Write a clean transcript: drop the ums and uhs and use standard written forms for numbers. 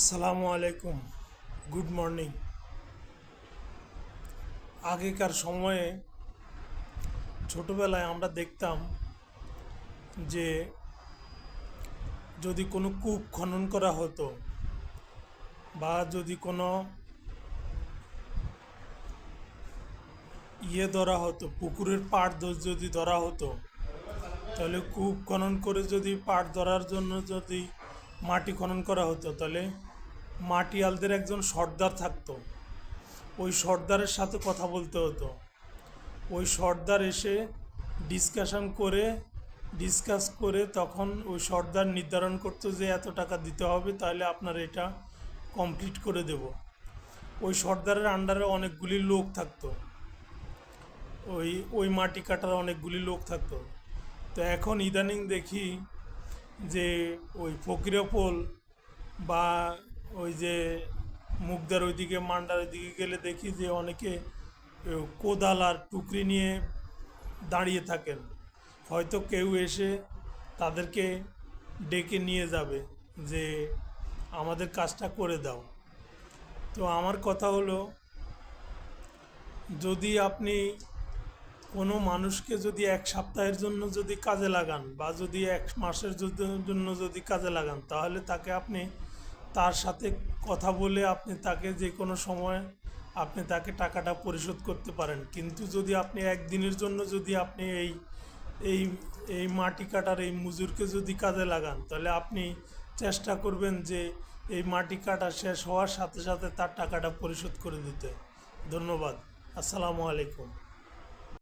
আসসালামু আলাইকুম। Good morning. আগেকার সময়ে ছোটবেলায় আমরা দেখতাম যে যদি কোনো কূপ খনন করা হতো বা যদি কোনো ধরা হতো, পুকুরের পাড় যদি ধরা হতো, তাহলে কূপ খনন করে যদি পাড় ধরার জন্য যদি মাটি খনন করা হতো, তাহলে মাটিয়ালদের একজন সর্দার থাকতো। ওই সর্দারের সাথে কথা বলতে হতো। ওই সর্দার এসে ডিসকাস করে তখন ওই সর্দার নির্ধারণ করতো যে এত টাকা দিতে হবে, তাহলে আপনার এটা কমপ্লিট করে দেব। ওই সর্দারের আন্ডারে অনেকগুলি লোক থাকতো, ওই ওই মাটি কাটার অনেকগুলি লোক থাকতো। তো এখন ইদানিং দেখি যে ওই ফকিরাপোল বা ওই যে মুগদার ওইদিকে মান্ডার ওইদিকে গেলে দেখি যে অনেকে কোদাল আর টুকরি নিয়ে দাঁড়িয়ে থাকেন। হয়তো কেউ এসে তাদেরকে ডেকে নিয়ে যাবে যে আমাদের কাজটা করে দাও। তো আমার কথা হলো, যদি আপনি কোনো মানুষকে যদি এক সপ্তাহের জন্য যদি কাজে লাগান বা যদি এক মাসের জন্য যদি কাজে লাগান, তাহলে তাকে আপনি তার সাথে কথা বলে আপনি তাকে যে কোনো সময় আপনি তাকে টাকাটা পরিশোধ করতে পারেন। কিন্তু যদি আপনি একদিনের জন্য যদি আপনি এই এই মাটি কাটার এই মজুরকে যদি কাজে লাগান, তাহলে আপনি চেষ্টা করবেন যে এই মাটি কাটা শেষ হওয়ার সাথে সাথে তার টাকাটা পরিশোধ করে দিতে। ধন্যবাদ। আসসালামু আলাইকুম।